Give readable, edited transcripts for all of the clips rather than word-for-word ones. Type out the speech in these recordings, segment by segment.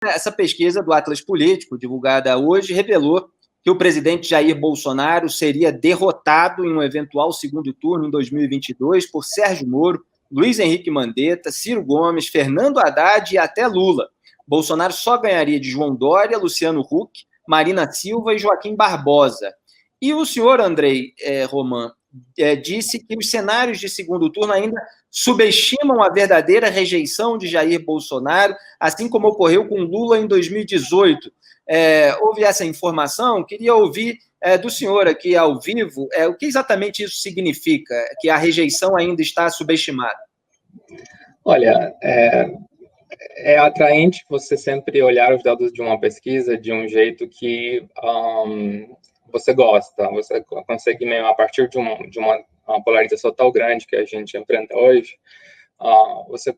Essa pesquisa do Atlas Político, divulgada hoje, revelou que o presidente Jair Bolsonaro seria derrotado em um eventual segundo turno em 2022 por Sérgio Moro, Luiz Henrique Mandetta, Ciro Gomes, Fernando Haddad e até Lula. Bolsonaro só ganharia de João Dória, Luciano Huck, Marina Silva e Joaquim Barbosa. E o senhor Andrei Roman disse que os cenários de segundo turno ainda subestimam a verdadeira rejeição de Jair Bolsonaro, assim como ocorreu com Lula em 2018. Houve essa informação? Queria ouvir do senhor aqui ao vivo o que exatamente isso significa, que a rejeição ainda está subestimada. Olha, é atraente você sempre olhar os dados de uma pesquisa de um jeito que você gosta, você consegue mesmo, a partir de uma polarização tão grande que a gente enfrenta hoje, você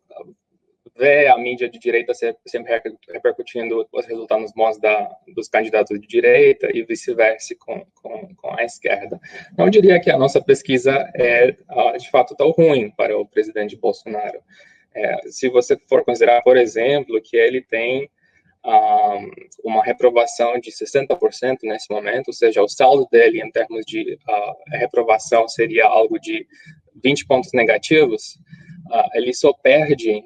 vê a mídia de direita sempre repercutindo os resultados bons dos candidatos de direita e vice-versa com a esquerda. Não diria que a nossa pesquisa é, de fato, tão ruim para o presidente Bolsonaro. Se você for considerar, por exemplo, que ele tem uma reprovação de 60% nesse momento, ou seja, o saldo dele em termos de reprovação seria algo de 20 pontos negativos, ele só perde,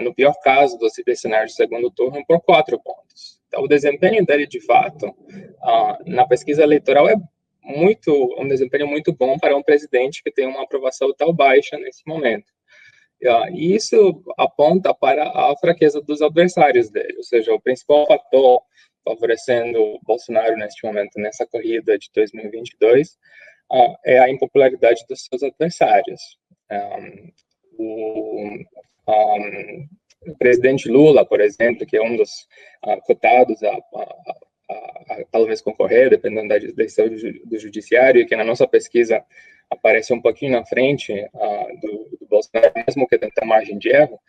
no pior caso desse cenário de segundo turno, por 4 pontos. Então, o desempenho dele, de fato, na pesquisa eleitoral é um desempenho muito bom para um presidente que tem uma aprovação tão baixa nesse momento. E isso aponta para a fraqueza dos adversários dele, ou seja, o principal fator favorecendo Bolsonaro neste momento, nessa corrida de 2022, é a impopularidade dos seus adversários. O presidente Lula, por exemplo, que é um dos cotados a talvez concorrer, dependendo da decisão do judiciário, que na nossa pesquisa aparece um pouquinho na frente do Bolsonaro, mesmo que tenha margem de erro,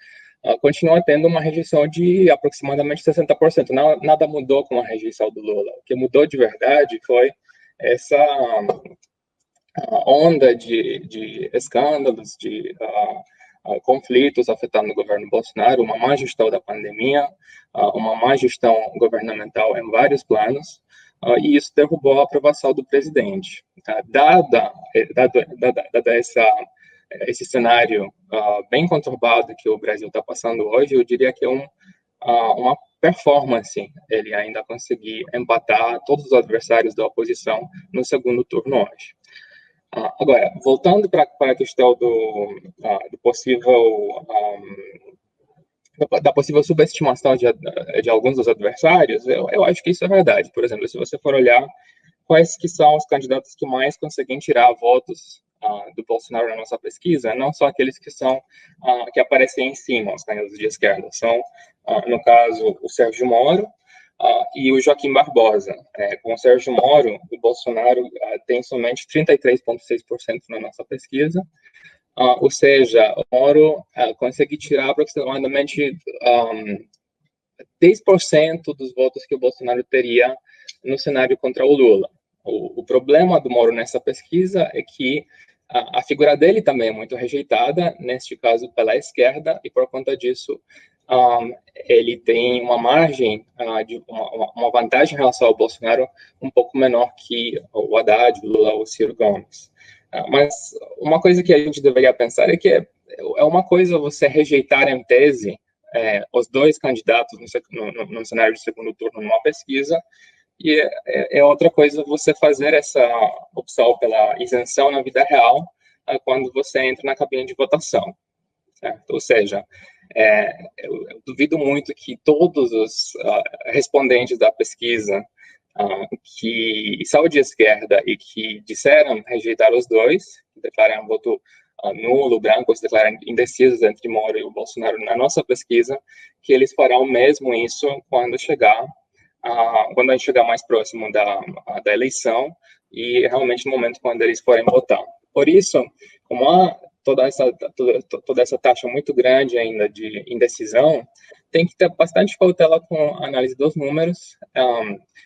continua tendo uma rejeição de aproximadamente 60%. Nada mudou com a rejeição do Lula. O que mudou de verdade foi essa onda de escândalos, de conflitos afetando o governo Bolsonaro, uma má gestão da pandemia, uma má gestão governamental em vários planos, e isso derrubou a aprovação do presidente. Dada esse cenário bem conturbado que o Brasil está passando hoje, eu diria que é uma performance ele ainda conseguir empatar todos os adversários da oposição no segundo turno hoje. Agora, voltando para a questão do possível da possível subestimação de alguns dos adversários, eu acho que isso é verdade. Por exemplo, se você for olhar quais que são os candidatos que mais conseguem tirar votos do Bolsonaro na nossa pesquisa, não só aqueles que aparecem em cima, os candidatos de esquerda, são, no caso, o Sérgio Moro e o Joaquim Barbosa. Com o Sérgio Moro, o Bolsonaro tem somente 33,6% na nossa pesquisa, ou seja, o Moro consegue tirar aproximadamente 10% dos votos que o Bolsonaro teria no cenário contra o Lula. O problema do Moro nessa pesquisa é que a figura dele também é muito rejeitada, neste caso pela esquerda, e por conta disso ele tem uma margem, uma vantagem em relação ao Bolsonaro um pouco menor que o Haddad, o Lula ou o Ciro Gomes. Mas uma coisa que a gente deveria pensar é que é uma coisa você rejeitar em tese os dois candidatos no cenário de segundo turno numa pesquisa, e é outra coisa você fazer essa opção pela isenção na vida real quando você entra na cabine de votação, certo? Ou seja, eu duvido muito que todos os respondentes da pesquisa que são de esquerda e que disseram rejeitar os dois, que declararam voto nulo, branco, se declaram indecisos entre Moro e o Bolsonaro na nossa pesquisa, que eles farão mesmo isso quando a gente chegar mais próximo da eleição e realmente no momento quando eles forem votar. Por isso, como há toda essa taxa muito grande ainda de indecisão, tem que ter bastante cautela com a análise dos números,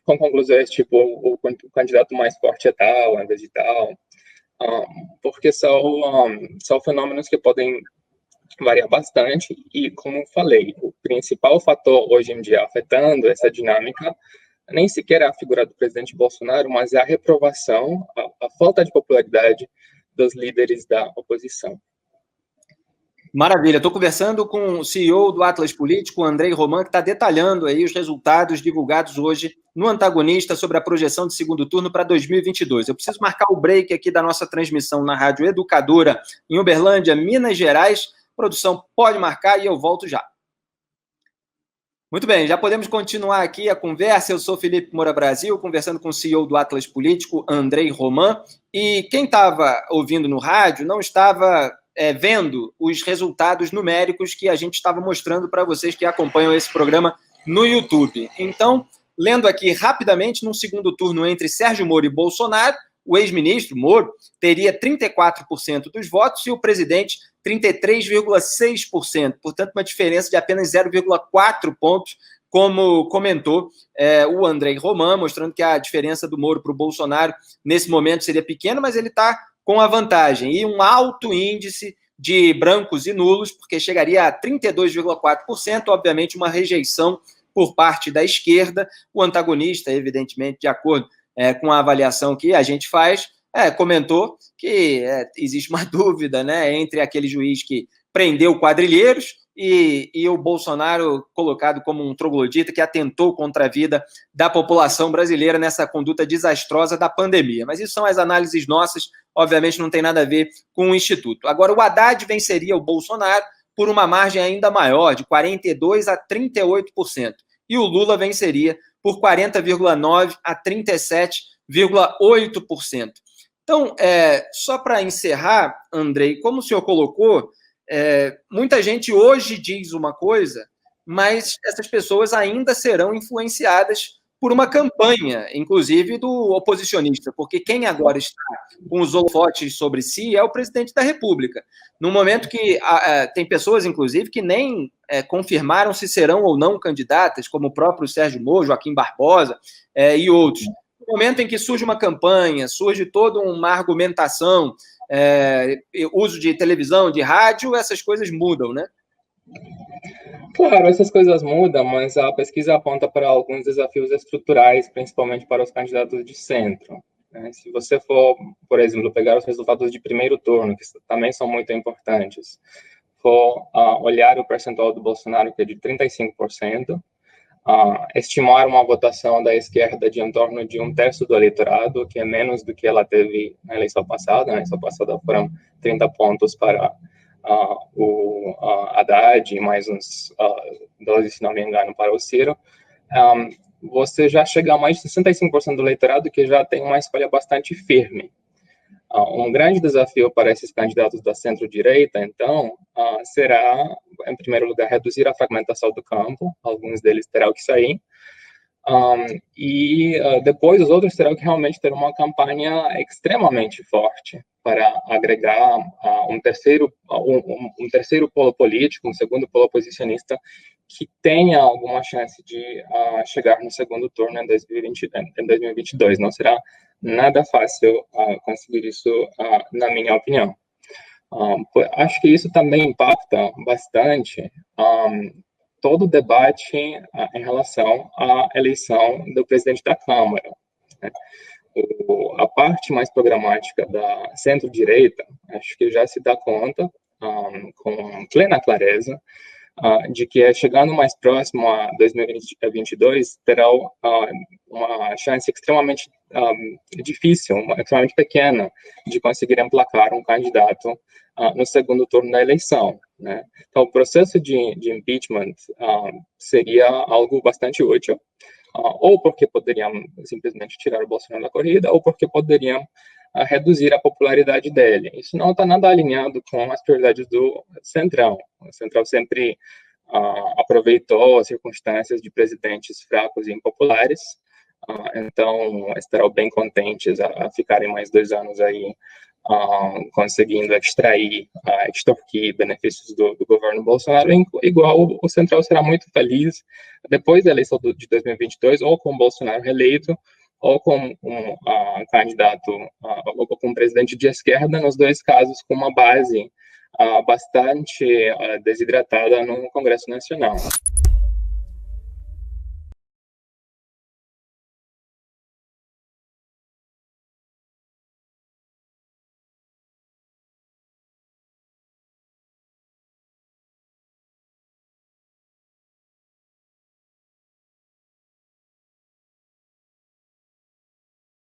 com conclusões tipo o candidato mais forte é tal, ao invés de tal, porque são fenômenos que podem varia bastante e, como falei, o principal fator hoje em dia afetando essa dinâmica nem sequer é a figura do presidente Bolsonaro, mas é a reprovação, a falta de popularidade dos líderes da oposição. Maravilha, estou conversando com o CEO do Atlas Político, Andrei Roman, que está detalhando aí os resultados divulgados hoje no Antagonista sobre a projeção de segundo turno para 2022. Eu preciso marcar o break aqui da nossa transmissão na Rádio Educadora em Uberlândia, Minas Gerais. Produção, pode marcar e eu volto já. Muito bem, já podemos continuar aqui a conversa. Eu sou Felipe Moura Brasil, conversando com o CEO do Atlas Político, Andrei Roman. E quem estava ouvindo no rádio não estava vendo os resultados numéricos que a gente estava mostrando para vocês que acompanham esse programa no YouTube. Então, lendo aqui rapidamente, num segundo turno entre Sérgio Moro e Bolsonaro, o ex-ministro Moro teria 34% dos votos e o presidente 33,6%. Portanto, uma diferença de apenas 0,4 pontos, como comentou o Andrei Roman, mostrando que a diferença do Moro para o Bolsonaro nesse momento seria pequena, mas ele está com a vantagem. E um alto índice de brancos e nulos, porque chegaria a 32,4%, obviamente uma rejeição por parte da esquerda. O antagonista, evidentemente, de acordo com a avaliação que a gente faz, comentou que existe uma dúvida, né, entre aquele juiz que prendeu quadrilheiros e o Bolsonaro colocado como um troglodita que atentou contra a vida da população brasileira nessa conduta desastrosa da pandemia. Mas isso são as análises nossas, obviamente não tem nada a ver com o Instituto. Agora, o Haddad venceria o Bolsonaro por uma margem ainda maior, de 42% a 38%. E o Lula venceria por 40,9% a 37,8%. Então, só para encerrar, Andrei, como o senhor colocou, muita gente hoje diz uma coisa, mas essas pessoas ainda serão influenciadas por uma campanha, inclusive do oposicionista, porque quem agora está com os holofotes sobre si é o presidente da República. No momento que tem pessoas, inclusive, que nem confirmaram se serão ou não candidatas, como o próprio Sérgio Moro, Joaquim Barbosa e outros. No momento em que surge uma campanha, surge toda uma argumentação, uso de televisão, de rádio, essas coisas mudam, né? Claro, essas coisas mudam, mas a pesquisa aponta para alguns desafios estruturais, principalmente para os candidatos de centro. Se você for, por exemplo, pegar os resultados de primeiro turno, que também são muito importantes, for olhar o percentual do Bolsonaro, que é de 35%, estimar uma votação da esquerda de em torno de 1/3 do eleitorado, que é menos do que ela teve na eleição passada. Na eleição passada foram 30 pontos para o Haddad e mais uns 12, se não me engano, para o Ciro. Você já chega a mais de 65% do eleitorado que já tem uma escolha bastante firme. Um grande desafio para esses candidatos da centro-direita, então, será, em primeiro lugar, reduzir a fragmentação do campo. Alguns deles terão que sair. E depois os outros terão que realmente ter uma campanha extremamente forte para agregar um terceiro polo político, um segundo polo oposicionista que tenha alguma chance de chegar no segundo turno em 2022. Não será nada fácil conseguir isso, na minha opinião. Acho que isso também impacta bastante todo o debate em relação à eleição do presidente da Câmara. Né? A parte mais programática da centro-direita, acho que já se dá conta, com plena clareza, de que chegando mais próximo a 2022, terá uma chance extremamente difícil, extremamente pequena, de conseguir emplacar um candidato no segundo turno da eleição. Né? Então, o processo de impeachment seria algo bastante útil, ou porque poderiam simplesmente tirar o Bolsonaro da corrida, ou porque poderiam reduzir a popularidade dele. Isso não está nada alinhado com as prioridades do Centrão. O Centrão sempre aproveitou as circunstâncias de presidentes fracos e impopulares, então estarão bem contentes a ficarem mais 2 anos aí conseguindo extrair, extorquir benefícios do governo Bolsonaro, igual o Centrão será muito feliz depois da eleição de 2022, ou com o Bolsonaro reeleito, ou com um candidato, ou com um presidente de esquerda, nos dois casos com uma base bastante desidratada no Congresso Nacional.